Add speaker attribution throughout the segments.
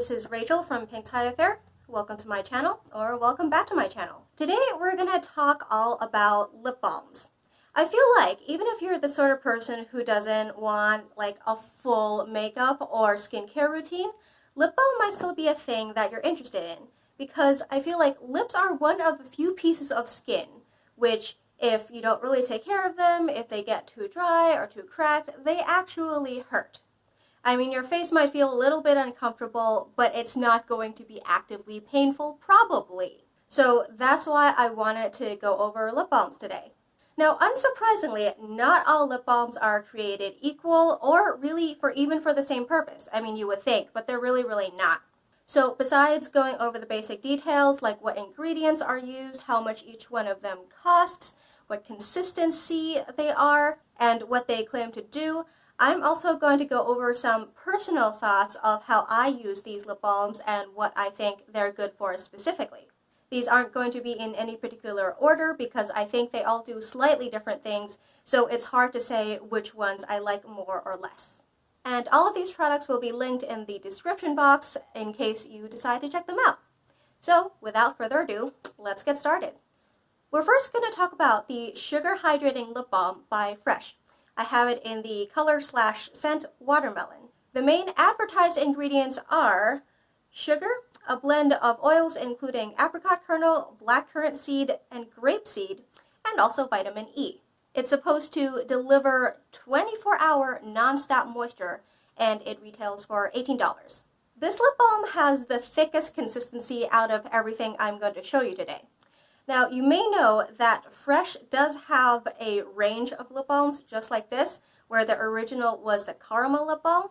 Speaker 1: this is Rachel from Pink Tie Affair. Welcome to my channel, or welcome back to my channel. Today we're going to talk all about lip balms. I feel like even if you're the sort of person who doesn't want like a full makeup or skincare routine, lip balm might still be a thing that you're interested in, because I feel like lips are one of the few pieces of skin which, if you don't really take care of them, if they get too dry or too cracked, they actually hurt. I mean, your face might feel a little bit uncomfortable, but it's not going to be actively painful, probably. So that's why I wanted to go over lip balms today. Now, unsurprisingly, not all lip balms are created equal or really even for the same purpose. I mean, you would think, but they're really not. So besides going over the basic details like what ingredients are used, how much each one of them costs, what consistency they are, and what they claim to do, I'm also going to go over some personal thoughts of how I use these lip balms and what I think they're good for specifically. These aren't going to be in any particular order because I think they all do slightly different things, so it's hard to say which ones I like more or less. And all of these products will be linked in the description box in case you decide to check them out. So without further ado, let's get started. We're first going to talk about the Sugar Hydrating Lip Balm by Fresh. I have it in the color/scent Watermelon. The main advertised ingredients are sugar, a blend of oils including apricot kernel, blackcurrant seed, and grapeseed, and also vitamin E. It's supposed to deliver 24-hour non-stop moisture, and it retails for $18. This lip balm has the thickest consistency out of everything I'm going to show you today. Now, you may know that Fresh does have a range of lip balms just like this, where the original was the caramel lip balm.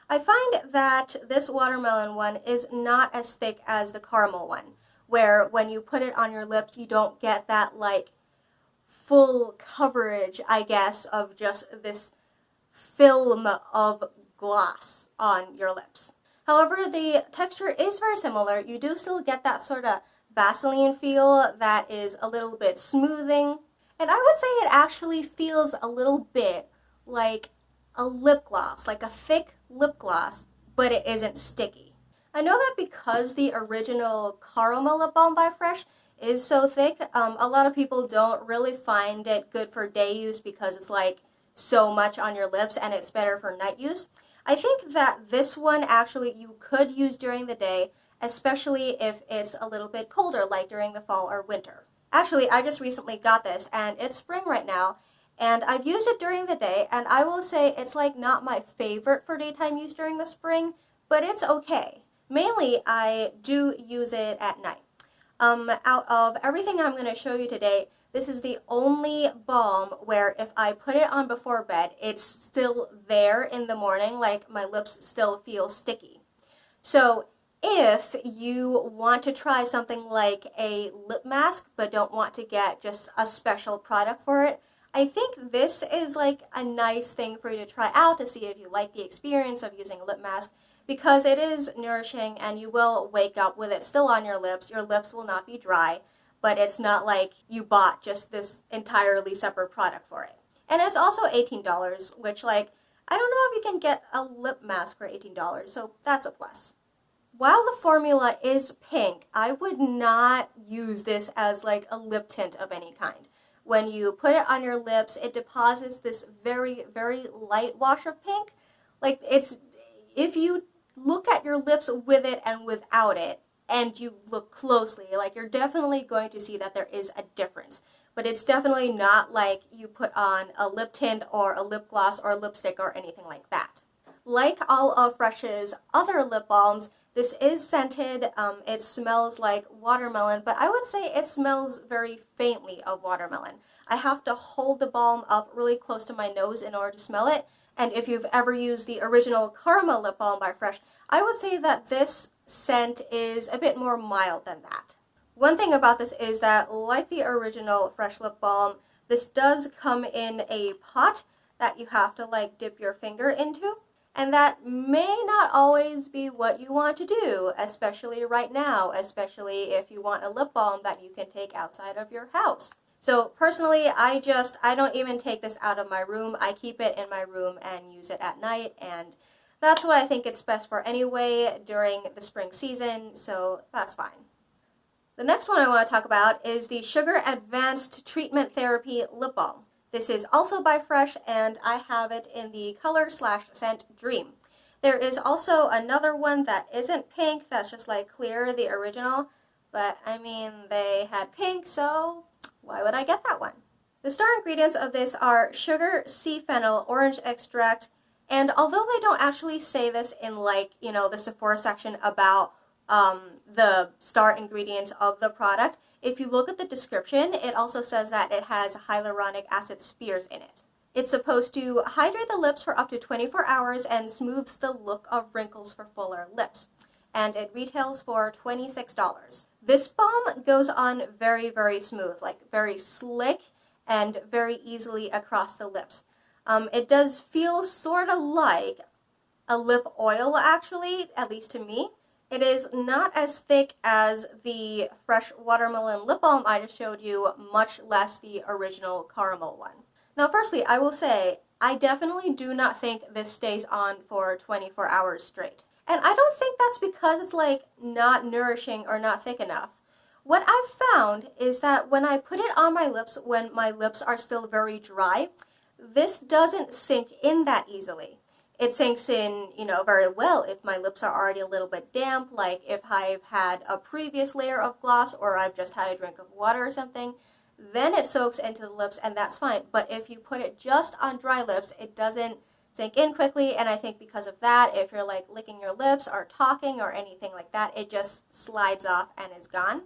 Speaker 1: I find that this watermelon one is not as thick as the caramel one, where when you put it on your lips, you don't get that like full coverage, I guess, of just this film of gloss on your lips. However, the texture is very similar. You do still get that sort of Vaseline feel that is a little bit smoothing, and I would say it actually feels a little bit like a lip gloss, like a thick lip gloss, but it isn't sticky. I know that because the original caramel lip balm by Fresh is so thick, a lot of people don't really find it good for day use because it's like so much on your lips and it's better for night use. I think that this one actually you could use during the day, especially if it's a little bit colder, like during the fall or winter. Actually, I just recently got this, and it's spring right now, and I've used it during the day, and I will say it's like not my favorite for daytime use during the spring, but it's okay. Mainly, I do use it at night. Out of everything I'm going to show you today, this is the only balm where if I put it on before bed, it's still there in the morning, like my lips still feel sticky. So if you want to try something like a lip mask but don't want to get just a special product for it, I think this is like a nice thing for you to try out to see if you like the experience of using a lip mask, because it is nourishing and you will wake up with it still on your lips. Your lips will not be dry, but it's not like you bought just this entirely separate product for it. And it's also $18, which like, I don't know if you can get a lip mask for $18, so that's a plus. While the formula is pink, I would not use this as like a lip tint of any kind. When you put it on your lips, it deposits this very light wash of pink. Like it's, if you look at your lips with it and without it, and you look closely, like you're definitely going to see that there is a difference. But it's definitely not like you put on a lip tint or a lip gloss or a lipstick or anything like that. Like all of Fresh's other lip balms, this is scented. It smells like watermelon, but I would say it smells very faintly of watermelon. I have to hold the balm up really close to my nose in order to smell it. And if you've ever used the original caramel lip balm by Fresh, I would say that this scent is a bit more mild than that. One thing about this is that, like the original Fresh lip balm, this does come in a pot that you have to like dip your finger into. And that may not always be what you want to do, especially right now, especially if you want a lip balm that you can take outside of your house. So personally, I don't even take this out of my room. I keep it in my room and use it at night, and That's what I think it's best for anyway during the spring season, so that's fine. The next one I want to talk about is the Sugar Advanced Treatment Therapy Lip Balm. This is also by Fresh, and I have it in the color/scent Dream. There is also another one that isn't pink, that's just like clear, the original, but I mean, they had pink, so why would I get that one? The star ingredients of this are sugar, sea fennel, orange extract, and although they don't actually say this in like, the Sephora section about the star ingredients of the product, if you look at the description, it also says that it has hyaluronic acid spheres in it. It's supposed to hydrate the lips for up to 24 hours and smooths the look of wrinkles for fuller lips. And it retails for $26. This balm goes on very, very smooth, like very slick and very easily across the lips. It does feel sort of like a lip oil, actually, at least to me. It is not as thick as the Fresh Watermelon Lip Balm I just showed you, much less the original caramel one. Now, firstly, I will say, I definitely do not think this stays on for 24 hours straight. And I don't think that's because it's like not nourishing or not thick enough. What I've found is that when I put it on my lips when my lips are still very dry, this doesn't sink in that easily. It sinks in, very well if my lips are already a little bit damp, like if I've had a previous layer of gloss or I've just had a drink of water or something, then it soaks into the lips and that's fine. But if you put it just on dry lips, it doesn't sink in quickly, and I think because of that, if you're like licking your lips or talking or anything like that, it just slides off and is gone.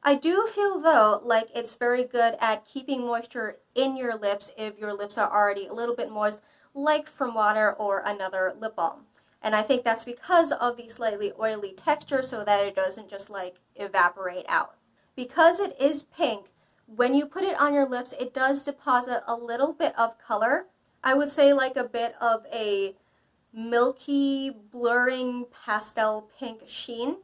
Speaker 1: I do feel though like it's very good at keeping moisture in your lips if your lips are already a little bit moist, like from water or another lip balm. And I think that's because of the slightly oily texture so that it doesn't just like evaporate out. Because it is pink, when you put it on your lips, it does deposit a little bit of color. I would say like a bit of a milky, blurring pastel pink sheen.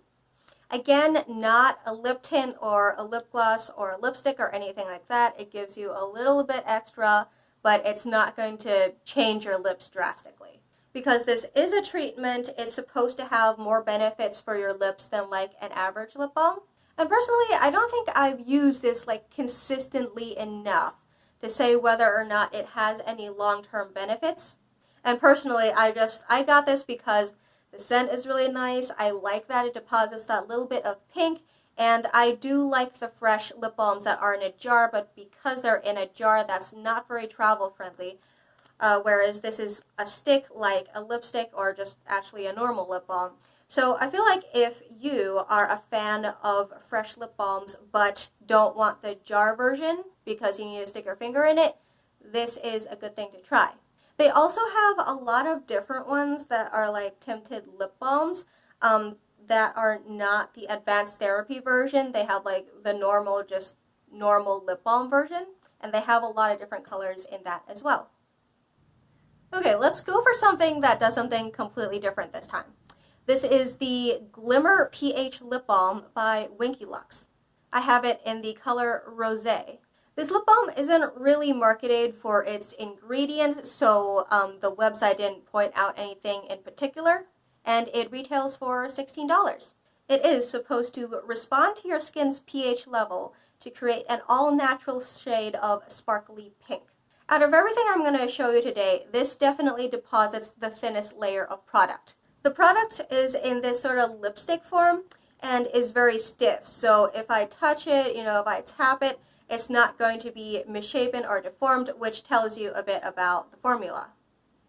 Speaker 1: Again, not a lip tint or a lip gloss or a lipstick or anything like that. It gives you a little bit extra, but it's not going to change your lips drastically. Because this is a treatment, it's supposed to have more benefits for your lips than like an average lip balm. And personally, I don't think I've used this like consistently enough to say whether or not it has any long-term benefits. And personally, I got this because the scent is really nice. I like that it deposits that little bit of pink, and I do like the Fresh lip balms that are in a jar, but because they're in a jar, that's not very travel friendly. Whereas this is a stick like a lipstick or just actually a normal lip balm. So I feel like if you are a fan of Fresh lip balms but don't want the jar version because you need to stick your finger in it, this is a good thing to try. They also have a lot of different ones that are like tinted lip balms that are not the advanced therapy version. They have like the normal lip balm version, and they have a lot of different colors in that as well. Okay, let's go for something that does something completely different this time. This is the Glimmer pH Lip Balm by Winky Lux. I have it in the color Rosé. This lip balm isn't really marketed for its ingredients, so the website didn't point out anything in particular, and it retails for $16. It is supposed to respond to your skin's pH level to create an all-natural shade of sparkly pink. Out of everything I'm going to show you today, this definitely deposits the thinnest layer of product. The product is in this sort of lipstick form and is very stiff, so if I touch it, if I tap it, it's not going to be misshapen or deformed, which tells you a bit about the formula.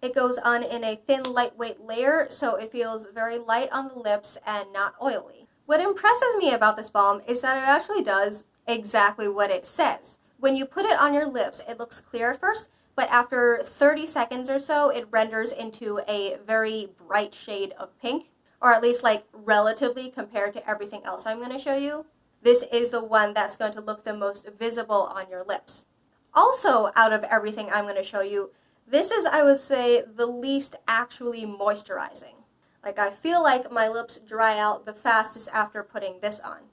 Speaker 1: It goes on in a thin, lightweight layer, so it feels very light on the lips and not oily. What impresses me about this balm is that it actually does exactly what it says. When you put it on your lips, it looks clear at first, but after 30 seconds or so, it renders into a very bright shade of pink, or at least like relatively compared to everything else I'm going to show you. This is the one that's going to look the most visible on your lips. Also, out of everything I'm going to show you, this is, I would say, the least actually moisturizing. Like, I feel like my lips dry out the fastest after putting this on.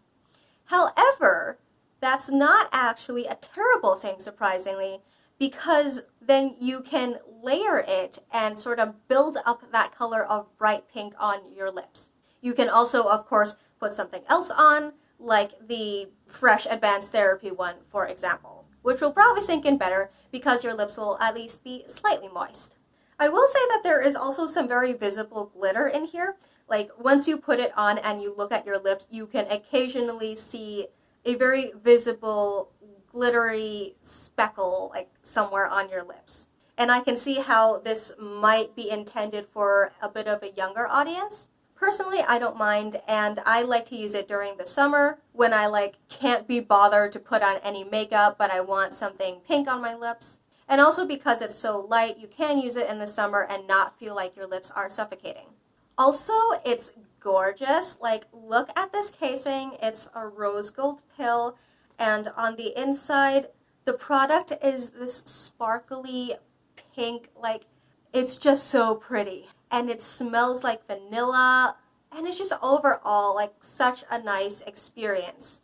Speaker 1: However, that's not actually a terrible thing, surprisingly, because then you can layer it and sort of build up that color of bright pink on your lips. You can also, of course, put something else on, like the Fresh Advanced Therapy one, for example, which will probably sink in better because your lips will at least be slightly moist. I will say that there is also some very visible glitter in here. Like once you put it on and you look at your lips, you can occasionally see a very visible glittery speckle like somewhere on your lips. And I can see how this might be intended for a bit of a younger audience. Personally, I don't mind, and I like to use it during the summer when I can't be bothered to put on any makeup, but I want something pink on my lips. And also because it's so light, you can use it in the summer and not feel like your lips are suffocating. Also, it's gorgeous. Like, look at this casing. It's a rose gold pill, and on the inside, the product is this sparkly pink, it's just so pretty. And it smells like vanilla, and it's just overall such a nice experience.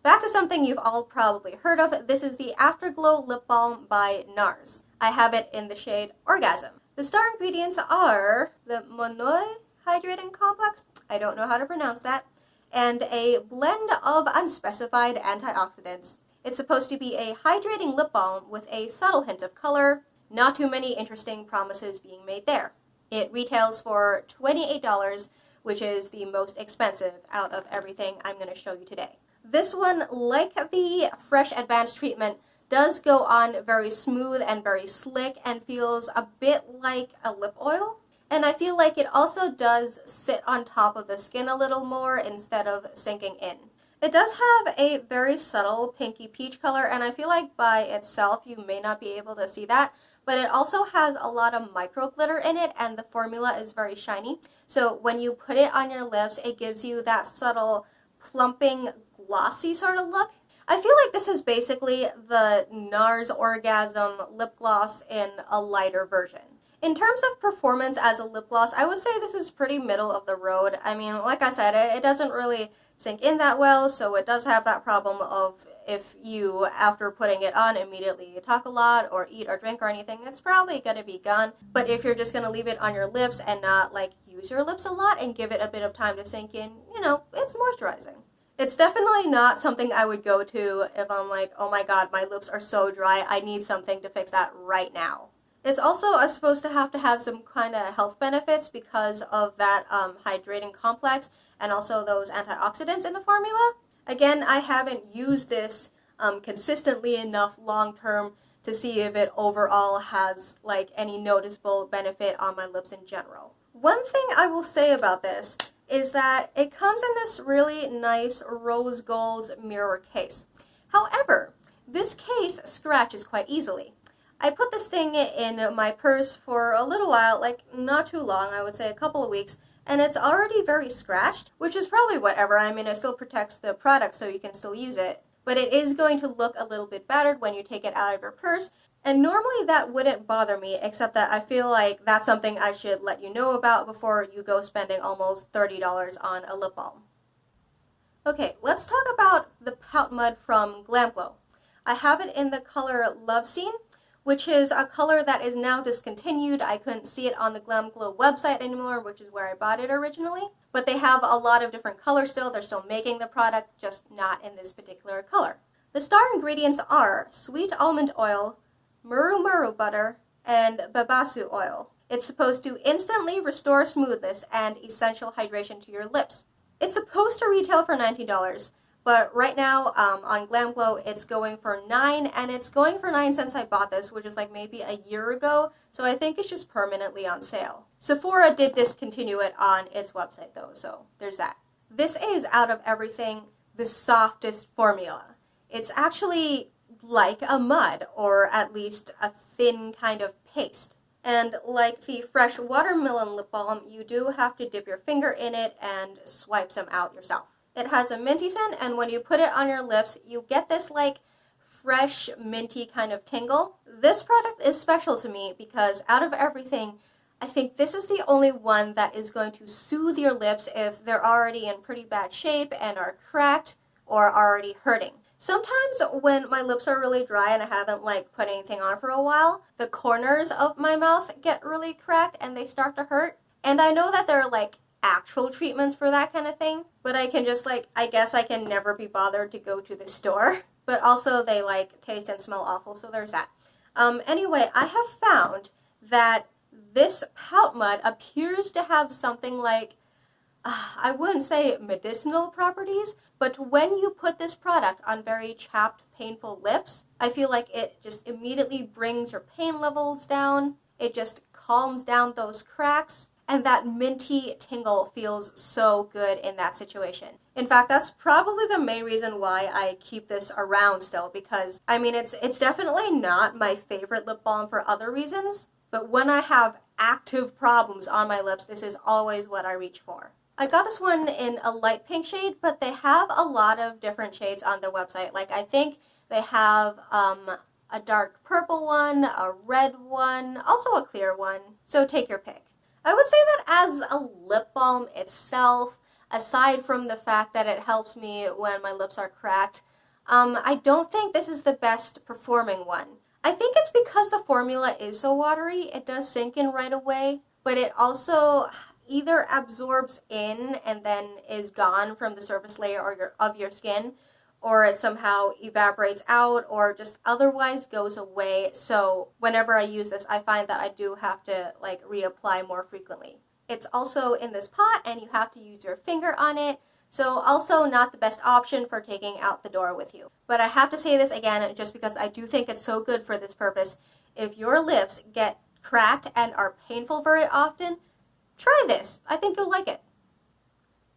Speaker 1: Back to something you've all probably heard of. This is the Afterglow Lip Balm by Nars. I have it in the shade Orgasm. The star ingredients are the Monoi Hydrating Complex, I don't know how to pronounce that, and a blend of unspecified antioxidants. It's supposed to be a hydrating lip balm with a subtle hint of color. Not too many interesting promises being made there. It retails for $28, which is the most expensive out of everything I'm going to show you today. This one, like the Fresh Advanced treatment, does go on very smooth and very slick and feels a bit like a lip oil. And I feel like it also does sit on top of the skin a little more instead of sinking in. It does have a very subtle pinky peach color, and I feel like by itself you may not be able to see that, but it also has a lot of micro glitter in it, and the formula is very shiny. So when you put it on your lips, it gives you that subtle plumping, glossy sort of look. I feel like this is basically the Nars Orgasm lip gloss in a lighter version. In terms of performance as a lip gloss, I would say this is pretty middle of the road. I mean, like I said, it doesn't really sink in that well, so it does have that problem of if you, after putting it on, immediately talk a lot or eat or drink or anything, it's probably going to be gone. But if you're just going to leave it on your lips and not use your lips a lot and give it a bit of time to sink in, it's moisturizing. It's definitely not something I would go to if I'm like, oh my god, my lips are so dry, I need something to fix that right now. It's also supposed to have some kind of health benefits because of that hydrating complex and also those antioxidants in the formula. Again, I haven't used this consistently enough long term to see if it overall has any noticeable benefit on my lips in general. One thing I will say about this is that it comes in this really nice rose gold mirror case. However, this case scratches quite easily. I put this thing in my purse for a little while, not too long, I would say a couple of weeks, and it's already very scratched, which is probably whatever. I mean, it still protects the product so you can still use it, but it is going to look a little bit battered when you take it out of your purse, and normally that wouldn't bother me, except that I feel like that's something I should let you know about before you go spending almost $30 on a lip balm. Okay, let's talk about the Pout Mud from GlamGlow. I have it in the color Love Scene, which is a color that is now discontinued. I couldn't see it on the GlamGlow website anymore, which is where I bought it originally. But they have a lot of different colors still. They're still making the product, just not in this particular color. The star ingredients are sweet almond oil, muru butter, and babasu oil. It's supposed to instantly restore smoothness and essential hydration to your lips. It's supposed to retail for $19. But right now, on GlamGlow, it's going for $9, and it's going for $9 since I bought this, which is maybe a year ago, so I think it's just permanently on sale. Sephora did discontinue it on its website though, so there's that. This is, out of everything, the softest formula. It's actually like a mud, or at least a thin kind of paste. And like the Fresh Watermelon Lip Balm, you do have to dip your finger in it and swipe some out yourself. It has a minty scent, and when you put it on your lips, you get this fresh minty kind of tingle. This product is special to me because out of everything, I think this is the only one that is going to soothe your lips if they're already in pretty bad shape and are cracked or already hurting. Sometimes when my lips are really dry and I haven't like put anything on for a while, the corners of my mouth get really cracked and they start to hurt. And I know that there are like actual treatments for that kind of thing, but I can just like, I guess I can never be bothered to go to the store. But also they like taste and smell awful, so there's that. Anyway, I have found that this pout mud appears to have something like, I wouldn't say medicinal properties, but when you put this product on very chapped, painful lips, I feel like it just immediately brings your pain levels down. It just calms down those cracks, and that minty tingle feels so good in that situation. In fact, that's probably the main reason why I keep this around still, because, I mean, it's definitely not my favorite lip balm for other reasons, but when I have active problems on my lips, this is always what I reach for. I got this one in a light pink shade, but they have a lot of different shades on their website. Like, I think they have a dark purple one, a red one, also a clear one, so take your pick. I would say that as a lip balm itself, aside from the fact that it helps me when my lips are cracked, I don't think this is the best performing one. I think it's because the formula is so watery, it does sink in right away, but it also either absorbs in and then is gone from the surface layer of your skin, or it somehow evaporates out or just otherwise goes away. So whenever I use this, I find that I do have to like reapply more frequently. It's also in this pot and you have to use your finger on it, so also not the best option for taking out the door with you. But I have to say this again just because I do think it's so good for this purpose. If your lips get cracked and are painful very often, try this. I think you'll like it.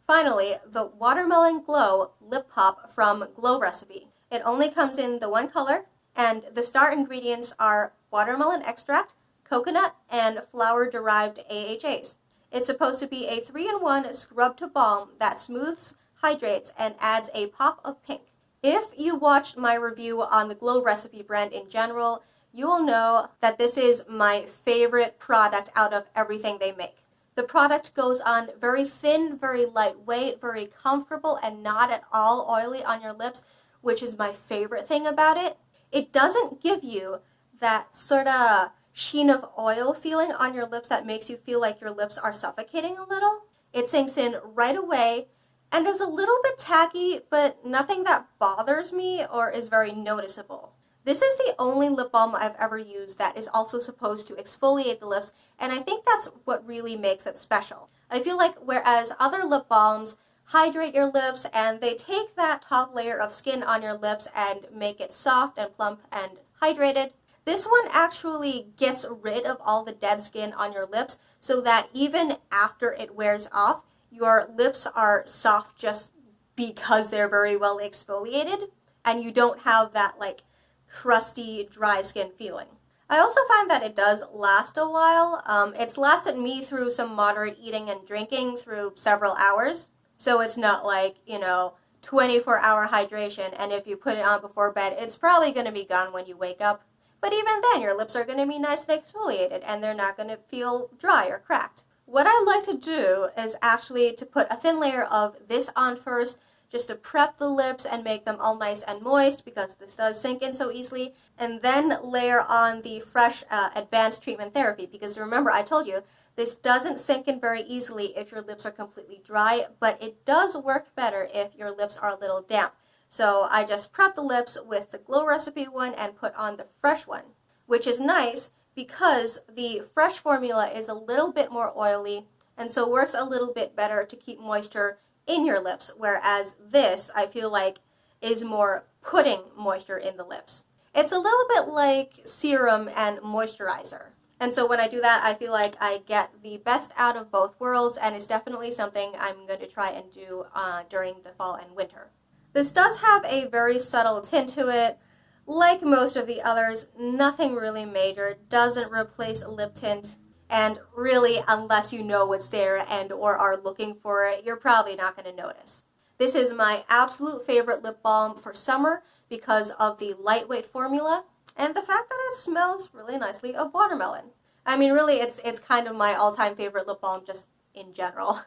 Speaker 1: Finally, the Watermelon Glow Lip Pop from Glow Recipe. It only comes in the one color, and the star ingredients are watermelon extract, coconut, and flower-derived AHAs. It's supposed to be a 3-in-1 scrub to balm that smooths, hydrates, and adds a pop of pink. If you watched my review on the Glow Recipe brand in general, you will know that this is my favorite product out of everything they make. The product goes on very thin, very lightweight, very comfortable, and not at all oily on your lips, which is my favorite thing about it. It doesn't give you that sort of sheen of oil feeling on your lips that makes you feel like your lips are suffocating a little. It sinks in right away and is a little bit tacky, but nothing that bothers me or is very noticeable. This is the only lip balm I've ever used that is also supposed to exfoliate the lips, and I think that's what really makes it special. I feel like whereas other lip balms hydrate your lips and they take that top layer of skin on your lips and make it soft and plump and hydrated, this one actually gets rid of all the dead skin on your lips so that even after it wears off, your lips are soft just because they're very well exfoliated, and you don't have that like crusty, dry skin feeling. I also find that it does last a while. It's lasted me through some moderate eating and drinking through several hours. So it's not like, 24-hour hydration, and if you put it on before bed, it's probably going to be gone when you wake up. But even then, your lips are going to be nice and exfoliated, and they're not going to feel dry or cracked. What I like to do is actually to put a thin layer of this on first, just to prep the lips and make them all nice and moist, because this does sink in so easily, and then layer on the fresh advanced treatment therapy, because remember I told you this doesn't sink in very easily if your lips are completely dry, but it does work better if your lips are a little damp. So I just prep the lips with the Glow Recipe one and put on the fresh one, which is nice because the fresh formula is a little bit more oily and so works a little bit better to keep moisture in your lips, whereas this, I feel like, is more putting moisture in the lips. It's a little bit like serum and moisturizer. And so when I do that, I feel like I get the best out of both worlds, and it's definitely something I'm going to try and do during the fall and winter. This does have a very subtle tint to it. Like most of the others, nothing really major, doesn't replace a lip tint. And really, unless you know what's there and or are looking for it, you're probably not going to notice. This is my absolute favorite lip balm for summer because of the lightweight formula and the fact that it smells really nicely of watermelon. I mean, really, it's kind of my all-time favorite lip balm just in general.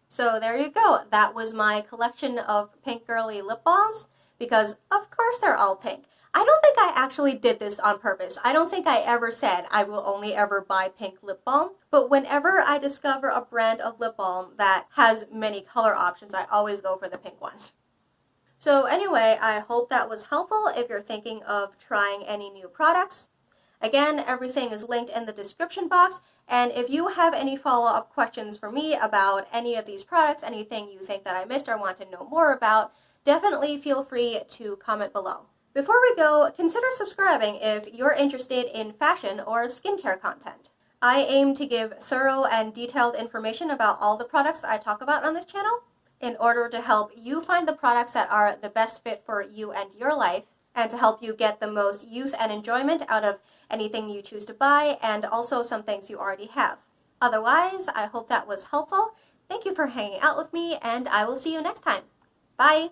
Speaker 1: So there you go. That was my collection of pink girly lip balms. because of course they're all pink. I don't think I actually did this on purpose. I don't think I ever said I will only ever buy pink lip balm. But whenever I discover a brand of lip balm that has many color options, I always go for the pink one. So anyway, I hope that was helpful if you're thinking of trying any new products. Again, everything is linked in the description box. And if you have any follow-up questions for me about any of these products, anything you think that I missed or want to know more about, definitely feel free to comment below. Before we go, consider subscribing if you're interested in fashion or skincare content. I aim to give thorough and detailed information about all the products that I talk about on this channel in order to help you find the products that are the best fit for you and your life, and to help you get the most use and enjoyment out of anything you choose to buy, and also some things you already have. Otherwise, I hope that was helpful. Thank you for hanging out with me, and I will see you next time. Bye!